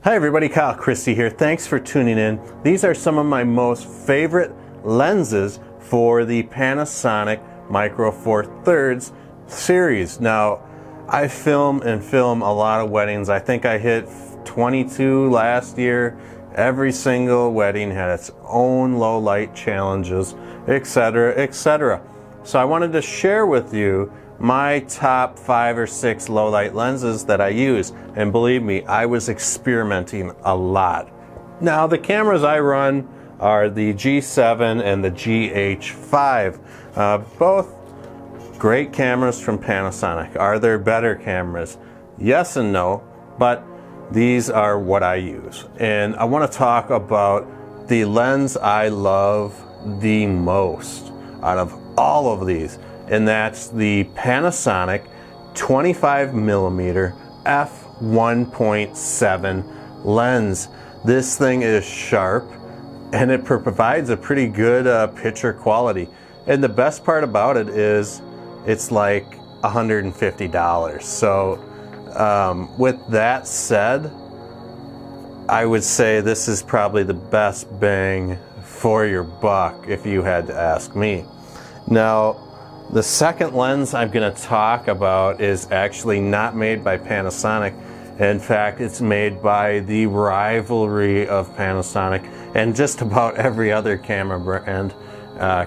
Hi everybody, Kyle Christie here. Thanks for tuning in. These are some of my most favorite lenses for the Panasonic Micro Four Thirds series. Now, I film a lot of weddings. I think I hit 22 last year. Every single wedding had its own low light challenges, etc., etc. So I wanted to share with you my top 5 or 6 low light lenses that I use, and believe me, I was experimenting a lot. Now the cameras I run are the G7 and the GH5, both great cameras from Panasonic. Are there better cameras? Yes and no, but these are what I use. And I want to talk about the lens I love the most out of all of these, and that's the Panasonic 25mm f1.7 lens. This thing is sharp and it provides a pretty good picture quality. And the best part about it is it's like $150. So with that said, I would say this is probably the best bang for your buck if you had to ask me. Now, the second lens I'm going to talk about is actually not made by Panasonic. In fact, it's made by the rivalry of Panasonic and just about every other camera brand,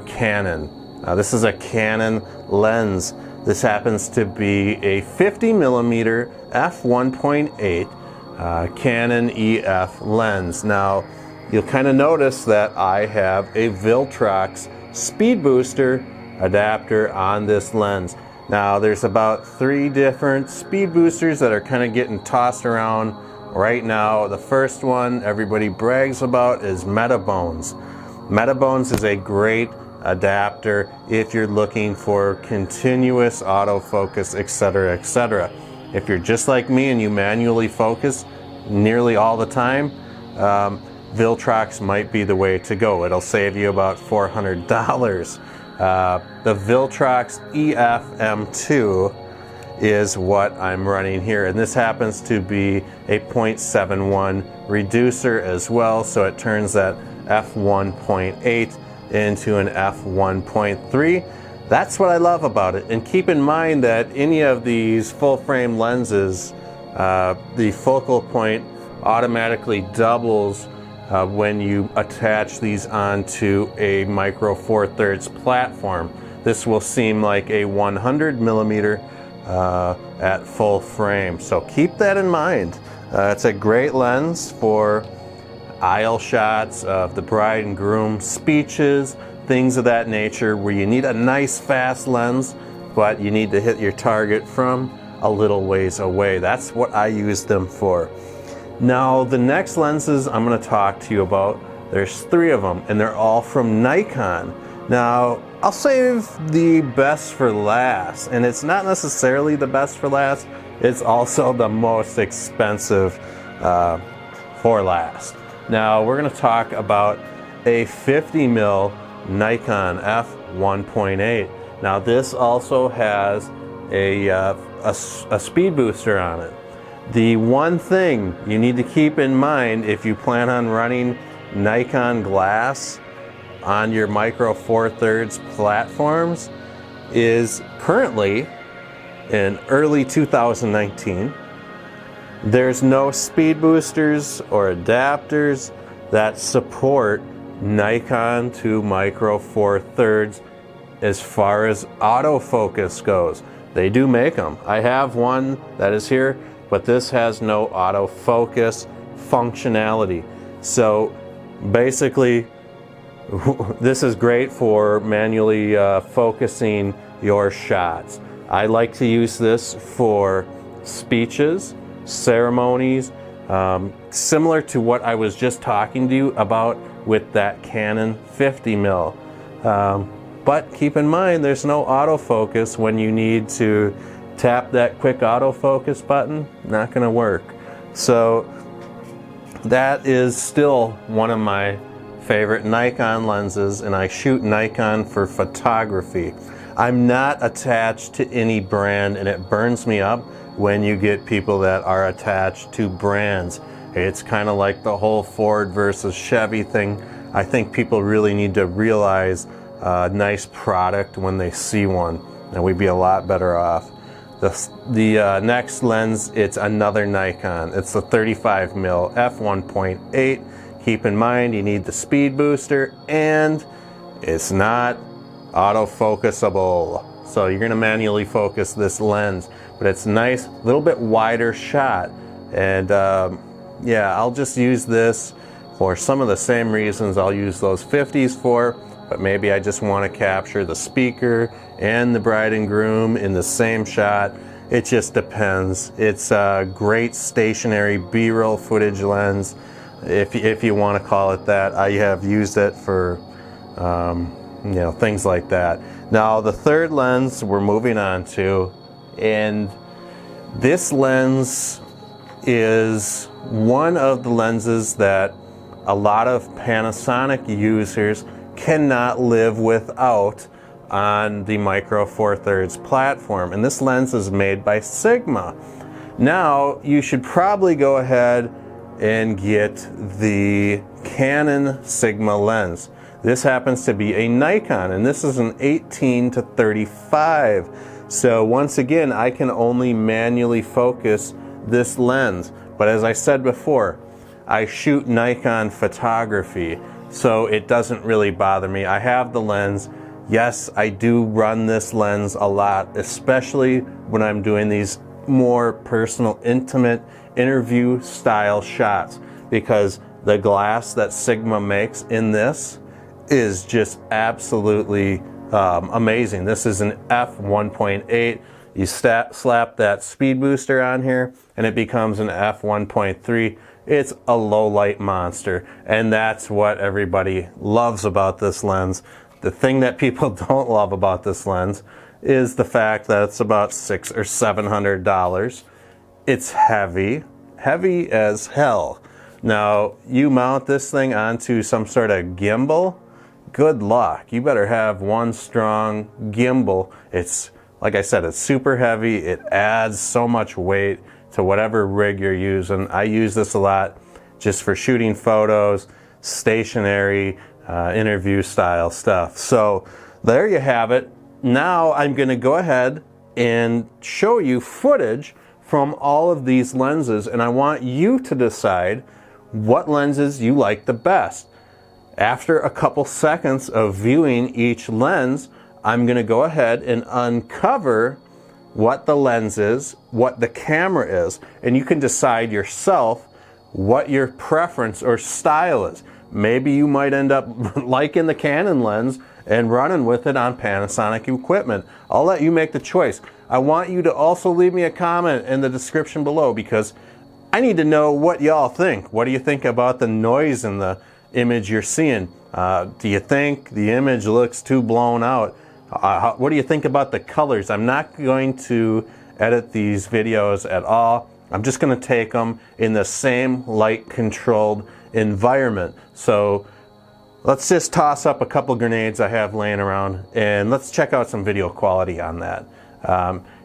Canon. This is a Canon lens. This happens to be a 50mm f1.8 Canon EF lens. Now, you'll kind of notice that I have a Viltrox speed booster adapter on this lens. Now there's about 3 different speed boosters that are kind of getting tossed around right now. The first one everybody brags about is Metabones. Metabones is a great adapter if you're looking for continuous autofocus, etc., etc. If you're just like me and you manually focus nearly all the time, Viltrox might be the way to go. It'll save you about $400. The Viltrox EF M2 is what I'm running here, and this happens to be a 0.71 reducer as well, so it turns that f1.8 into an f1.3. That's what I love about it. And keep in mind that any of these full frame lenses, the focal point automatically doubles when you attach these onto a Micro Four Thirds platform. This will seem like a 100mm at full frame. So keep that in mind. It's a great lens for aisle shots of the bride and groom, speeches, things of that nature where you need a nice fast lens, but you need to hit your target from a little ways away. That's what I use them for. Now, the next lenses I'm going to talk to you about, there's 3 of them, and they're all from Nikon. Now, I'll save the best for last, and it's not necessarily the best for last, it's also the most expensive for last. Now, we're going to talk about a 50mm Nikon f1.8. Now, this also has a speed booster on it. The one thing you need to keep in mind if you plan on running Nikon glass on your Micro Four Thirds platforms is currently in early 2019, there's no speed boosters or adapters that support Nikon to Micro Four Thirds as far as autofocus goes. They do make them. I have one that is here, but this has no autofocus functionality. So basically, this is great for manually focusing your shots. I like to use this for speeches, ceremonies, similar to what I was just talking to you about with that Canon 50mm. But keep in mind, there's no autofocus when you need to tap that quick autofocus button. Not going to work. So that is still one of my favorite Nikon lenses, and I shoot Nikon for photography. I'm not attached to any brand, and it burns me up when you get people that are attached to brands. It's kind of like the whole Ford versus Chevy thing. I think people really need to realize a nice product when they see one, and we'd be a lot better off. The next lens, it's another Nikon. It's the 35mm f1.8. Keep in mind, you need the speed booster, and it's not autofocusable. So you're gonna manually focus this lens, but it's nice, a little bit wider shot. And yeah, I'll just use this for some of the same reasons I'll use those 50s for, but maybe I just want to capture the speaker and the bride and groom in the same shot. It just depends. It's a great stationary B-roll footage lens, if you want to call it that. I have used it for you know, things like that. Now the third lens we're moving on to, and this lens is one of the lenses that a lot of Panasonic users cannot live without on the Micro Four Thirds platform, and this lens is made by Sigma. Now you should probably go ahead and get the Canon Sigma lens. This happens to be a Nikon, and this is an 18 to 35. So once again, I can only manually focus this lens. But as I said before, I shoot Nikon photography, so it doesn't really bother me. I have the lens. Yes, I do run this lens a lot, especially when I'm doing these more personal, intimate interview style shots, because the glass that Sigma makes in this is just absolutely amazing. This is an f1.8. You slap that speed booster on here and it becomes an f1.3. It's a low light monster, and that's what everybody loves about this lens. The thing that people don't love about this lens is the fact that it's about $600 or $700. It's heavy as hell. Now you mount this thing onto some sort of gimbal, good luck. You better have one strong gimbal. It's, like I said, it's super heavy. It adds so much weight to whatever rig you're using. I use this a lot just for shooting photos, stationary, interview style stuff. So there you have it. Now I'm going to go ahead and show you footage from all of these lenses, and I want you to decide what lenses you like the best. After a couple seconds of viewing each lens, I'm going to go ahead and uncover what the lens is, what the camera is, and you can decide yourself what your preference or style is. Maybe you might end up liking the Canon lens and running with it on Panasonic equipment. I'll let you make the choice. I want you to also leave me a comment in the description below, because I need to know what y'all think. What do you think about the noise in the image you're seeing? Do you think the image looks too blown out? What do you think about the colors? I'm not going to edit these videos at all. I'm just going to take them in the same light controlled environment. So let's just toss up a couple grenades I have laying around, and let's check out some video quality on that.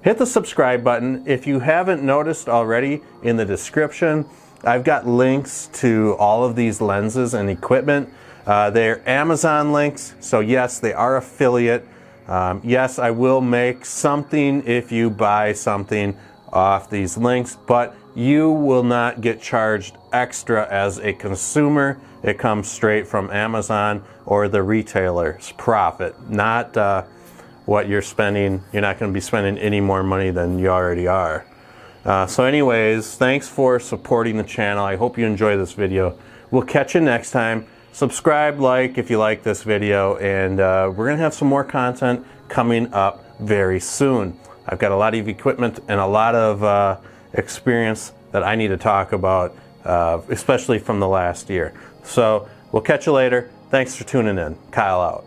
Hit the subscribe button. If you haven't noticed already, in the description I've got links to all of these lenses and equipment. They're Amazon links, so yes, they are affiliate. Yes, I will make something if you buy something off these links, but you will not get charged extra as a consumer. It comes straight from Amazon or the retailer's profit, not what you're spending. You're not going to be spending any more money than you already are. So anyways, thanks for supporting the channel. I hope you enjoy this video. We'll catch you next time. Subscribe, like if you like this video, and we're going to have some more content coming up very soon. I've got a lot of equipment and a lot of experience that I need to talk about, especially from the last year. So we'll catch you later. Thanks for tuning in. Kyle out.